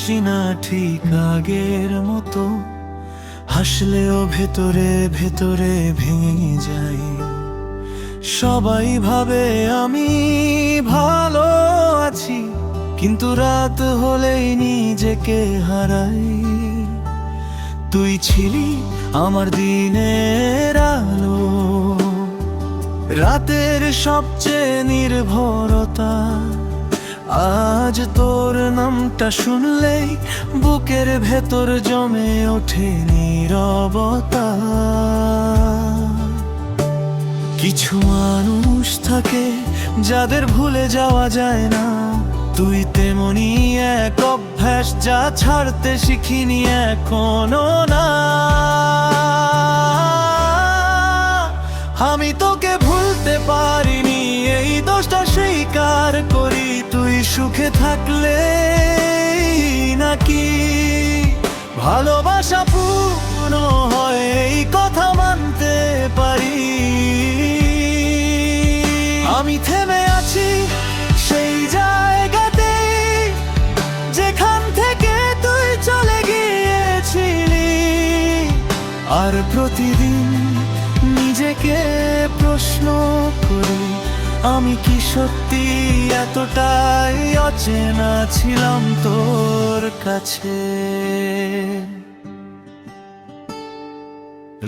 হাসি না ঠিক আগের মতো, হাসলেও ভেতরে ভেতরে ভেঙে যাই। সবাই ভাবে আমি ভালো আছি, কিন্তু রাত হলেই নিজেকে হারাই। তুই ছিলি আমার দিনের আলো, রাতের সবচেয়ে নির্ভরতা। আজ তোর নামটা শুনলেই বুকের ভেতর জমে ওঠে নীরবতা। কিছু মানুষ থাকে যাদের ভুলে যাওয়া যায় না, তুই তেমনি এক অভ্যাস যা ছাড়তে শিখিনি এখনো না। আমি তোকে ভুলতে পারিনি, এই দোষটা স্বীকার করি। তুই সুখে থাকলে নাকি ভালোবাসা পূর্ণ হয়, এই কথা মানতে পারি। আমি থেমে আছি সেই জায়গাতে যেখান থেকে তুই চলে গিয়েছিলি, আর প্রতিদিন নিজেকে প্রশ্ন করি, আমি কি সত্যি এতটাই অচেনা ছিলাম তোর কাছে।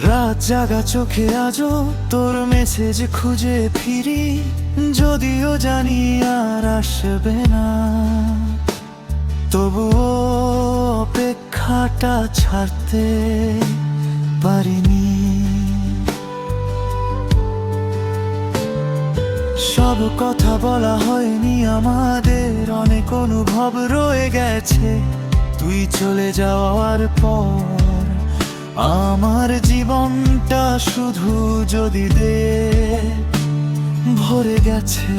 রাত জাগা চোখে আজও তোর মেসেজ খুঁজে ফিরি, যদিও জানি আর আসবে না, তবুও অপেক্ষাটা ছাড়তে পারিনি। সব কথা বলা হয়নি আমাদের, অনেক অনুভব রয়ে গেছে। তুই চলে যাওয়ার পর আমার জীবনটা শুধু যদি দে ভরে গেছে।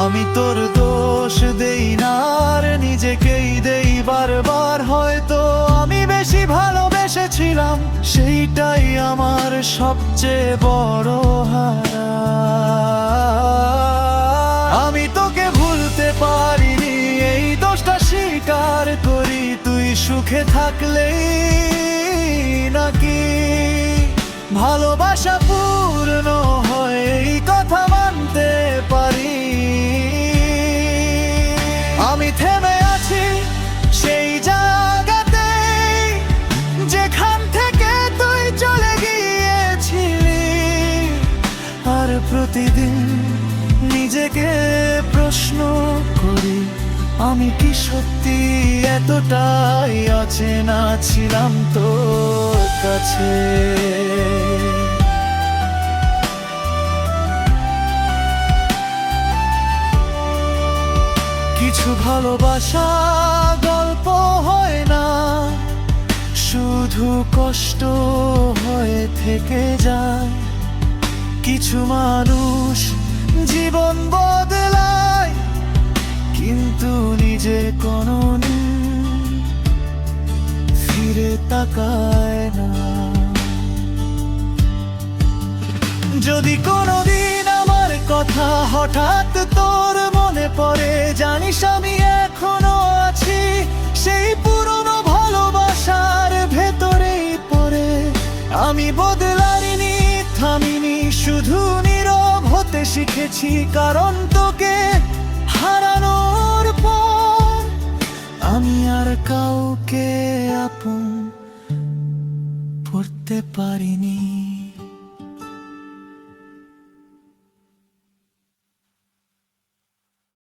আমি তোর দোষ দেই না আর নিজেকেই দেই বারবার। হয়তো আমি বেশি ভালোবেসেছিলাম, সেইটাই আমার সবচেয়ে বড় হারা। আমি তোকে ভুলতে পারিনি, এই দোষটা স্বীকার করি। তুই সুখে থাকলেই নাকি ভালোবাসা পূর্ণ হয়, এই কথা মানতে পারি। আমি থেমে আছি সেই জায়গাতে যেখান থেকে তুই চলে গিয়েছিলি, আর প্রতিদিন নিজেকে প্রশ্ন করি, আমি কি সত্যি এতটাই অচেনা ছিলাম তোর কাছে। কিছু ভালোবাসা গল্প হয় না, শুধু কষ্ট হয়ে থেকে যায়। কিছু মানুষ জীবন বদলায়, কিন্তু নিজে কোনোদিন ফিরে তাকায় না। যদি কোনোদিন আমার কথা হঠাৎ তোর মনে পড়ে, জানিস আমি এখনো আছি সেই পুরনো ভালোবাসার ভেতরেই পড়ে। আমি বদলাইনি, থামিনি, শুধু নীরব হতে শিখেছি। কারণ তোকে হারানোর পর আমি আর কাউকে আপন করতে পারিনি।